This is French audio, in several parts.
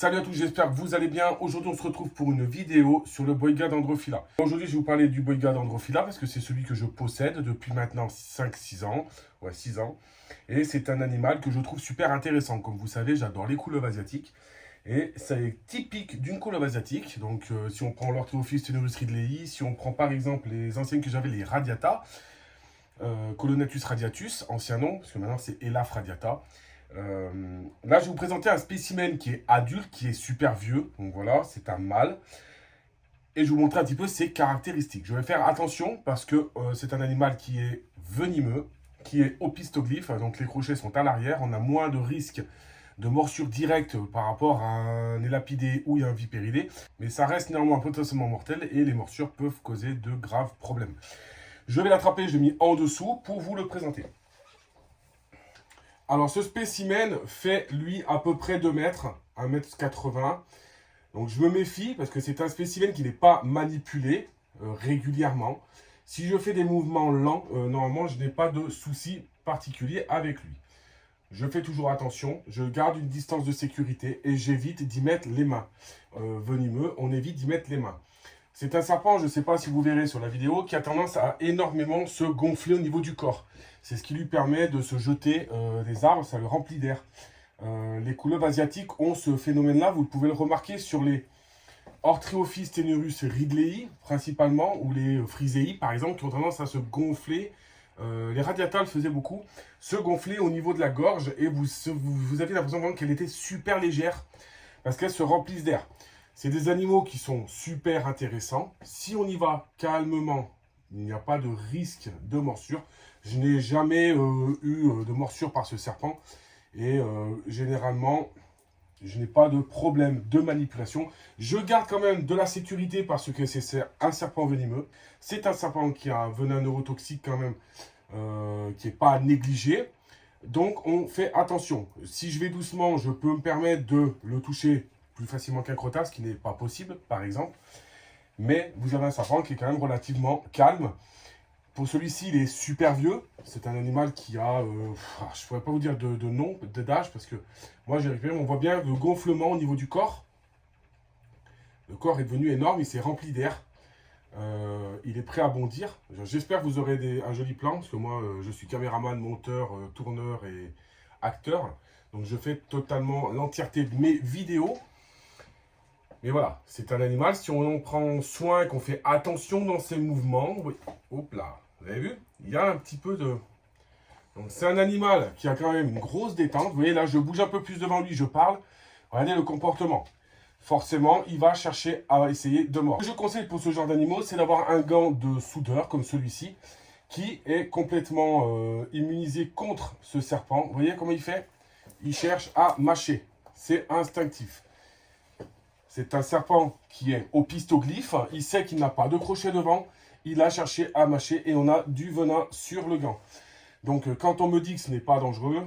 Salut à tous, j'espère que vous allez bien. Aujourd'hui, on se retrouve pour une vidéo sur le boiga d'Androphila. Aujourd'hui, je vais vous parler du boiga d'Androphila parce que c'est celui que je possède depuis maintenant 5-6 ans. Ouais, 6 ans. Et c'est un animal que je trouve super intéressant. Comme vous savez, j'adore les couleuvres asiatiques. Et c'est typique d'une couleuvre asiatique. Donc, si on prend l'Orthophis tenorus ridleyi, si on prend par exemple les anciennes que j'avais, les radiata, Colonatus radiatus, ancien nom, parce que maintenant c'est Elaphe radiata. Là, je vais vous présenter un spécimen qui est adulte, qui est super vieux. Donc voilà, c'est un mâle. Et je vais vous montrer un petit peu ses caractéristiques. Je vais faire attention parce que c'est un animal qui est venimeux, qui est opistoglyphe. Donc les crochets sont à l'arrière. On a moins de risques de morsure directe par rapport à un élapidé ou un vipéridé. Mais ça reste néanmoins potentiellement mortel et les morsures peuvent causer de graves problèmes. Je vais l'attraper, je l'ai mis en dessous pour vous le présenter. Alors, ce spécimen fait, lui, à peu près 2 mètres, 1,80 m. Donc, je me méfie parce que c'est un spécimen qui n'est pas manipulé régulièrement. Si je fais des mouvements lents, normalement, je n'ai pas de souci particulier avec lui. Je fais toujours attention, je garde une distance de sécurité et j'évite d'y mettre les mains. Venimeux, on évite d'y mettre les mains. C'est un serpent, je ne sais pas si vous verrez sur la vidéo, qui a tendance à énormément se gonfler au niveau du corps. C'est ce qui lui permet de se jeter des arbres, ça le remplit d'air. Les couleuvres asiatiques ont ce phénomène-là, vous pouvez le remarquer sur les Orthophis tenorus ridleyi, principalement, ou les frisei, par exemple, qui ont tendance à se gonfler. Les radiata le faisaient beaucoup, se gonfler au niveau de la gorge, et vous avez l'impression qu'elle était super légère, parce qu'elle se remplissent d'air. C'est des animaux qui sont super intéressants. Si on y va calmement, il n'y a pas de risque de morsure. Je n'ai jamais eu de morsure par ce serpent. Et généralement, je n'ai pas de problème de manipulation. Je garde quand même de la sécurité parce que c'est un serpent venimeux. C'est un serpent qui a un venin neurotoxique quand même, qui n'est pas à négliger. Donc, on fait attention. Si je vais doucement, je peux me permettre de le toucher plus facilement qu'un crottat, ce qui n'est pas possible, par exemple. Mais vous avez un serpent qui est quand même relativement calme. Pour celui-ci, il est super vieux. C'est un animal qui a, je ne pourrais pas vous dire de nom, d'âge, parce que moi j'ai récupéré, on voit bien le gonflement au niveau du corps. Le corps est devenu énorme, il s'est rempli d'air. Il est prêt à bondir. J'espère que vous aurez un joli plan, parce que moi je suis caméraman, monteur, tourneur et acteur. Donc je fais totalement l'entièreté de mes vidéos. Mais voilà, c'est un animal, si on en prend soin et qu'on fait attention dans ses mouvements, oui, hop là, vous avez vu, il y a un petit peu de... Donc c'est un animal qui a quand même une grosse détente. Vous voyez, là, je bouge un peu plus devant lui, je parle. Regardez le comportement. Forcément, il va chercher à essayer de mordre. Ce que je conseille pour ce genre d'animaux, c'est d'avoir un gant de soudeur, comme celui-ci, qui est complètement immunisé contre ce serpent. Vous voyez comment il fait? Il cherche à mâcher. C'est instinctif. C'est un serpent qui est opistoglyphe. Il sait qu'il n'a pas de crochet devant. Il a cherché à mâcher et on a du venin sur le gant. Donc, quand on me dit que ce n'est pas dangereux,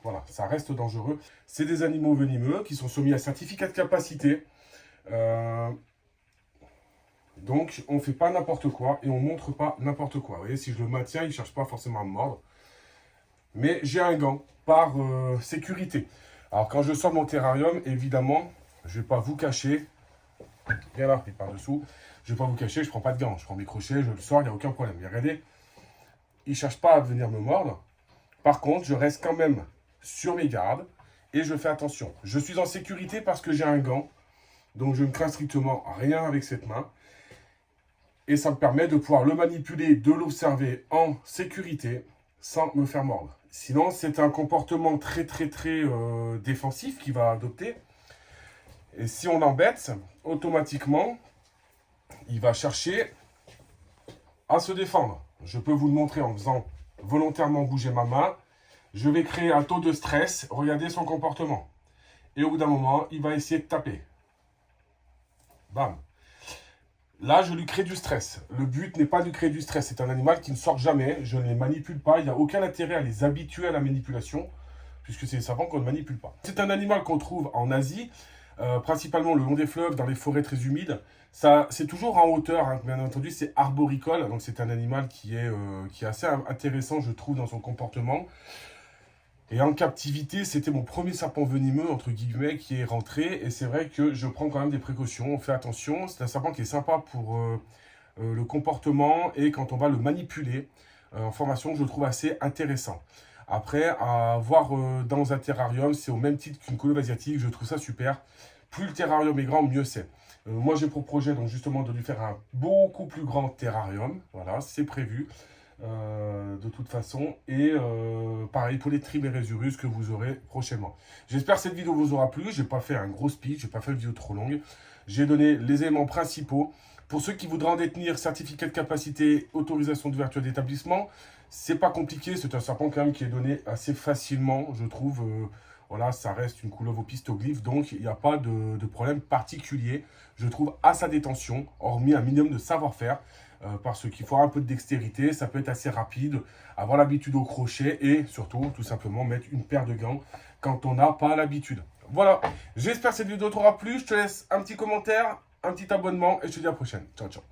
voilà, ça reste dangereux. C'est des animaux venimeux qui sont soumis à certificat de capacité. Donc, on ne fait pas n'importe quoi et on ne montre pas n'importe quoi. Vous voyez, si je le maintiens, il ne cherche pas forcément à me mordre. Mais j'ai un gant par sécurité. Alors, quand je sors mon terrarium, évidemment, je ne vais pas vous cacher. Viens là, il part dessous. Je ne vais pas vous cacher, je ne prends pas de gants. Je prends mes crochets, je le sors, il n'y a aucun problème. Et regardez, il ne cherche pas à venir me mordre. Par contre, je reste quand même sur mes gardes et je fais attention. Je suis en sécurité parce que j'ai un gant. Donc, je ne crains strictement rien avec cette main. Et ça me permet de pouvoir le manipuler, de l'observer en sécurité sans me faire mordre. Sinon, c'est un comportement très défensif qu'il va adopter. Et si on l'embête, automatiquement, il va chercher à se défendre. Je peux vous le montrer en faisant volontairement bouger ma main. Je vais créer un taux de stress. Regardez son comportement. Et au bout d'un moment, il va essayer de taper. Bam. Là, je lui crée du stress. Le but n'est pas de créer du stress. C'est un animal qui ne sort jamais. Je ne les manipule pas. Il n'y a aucun intérêt à les habituer à la manipulation, puisque c'est des serpents qu'on ne manipule pas. C'est un animal qu'on trouve en Asie, principalement le long des fleuves, dans les forêts très humides. C'est toujours en hauteur, hein, bien entendu, c'est arboricole. Donc c'est un animal qui est assez intéressant, je trouve, dans son comportement. Et en captivité, c'était mon premier serpent venimeux, entre guillemets, qui est rentré. Et c'est vrai que je prends quand même des précautions, on fait attention. C'est un serpent qui est sympa pour le comportement et quand on va le manipuler. En formation, je le trouve assez intéressant. Après, à voir dans un terrarium, c'est au même titre qu'une colombe asiatique, je trouve ça super. Plus le terrarium est grand, mieux c'est. Moi, j'ai pour projet donc justement de lui faire un beaucoup plus grand terrarium. Voilà, c'est prévu de toute façon. Et pareil pour les Trimeresurus que vous aurez prochainement. J'espère que cette vidéo vous aura plu. Je n'ai pas fait un gros speech, je n'ai pas fait une vidéo trop longue. J'ai donné les éléments principaux. Pour ceux qui voudraient en détenir, certificat de capacité, autorisation d'ouverture d'établissement, c'est pas compliqué. C'est un serpent quand même qui est donné assez facilement, je trouve. Voilà, ça reste une couleuvre au pistoglyphe, donc il n'y a pas de problème particulier, je trouve, à sa détention, hormis un minimum de savoir-faire, parce qu'il faut avoir un peu de dextérité, ça peut être assez rapide, avoir l'habitude au crochet et surtout, tout simplement, mettre une paire de gants quand on n'a pas l'habitude. Voilà, j'espère que cette vidéo t'aura plu, je te laisse un petit commentaire, un petit abonnement et je te dis à la prochaine. Ciao, ciao.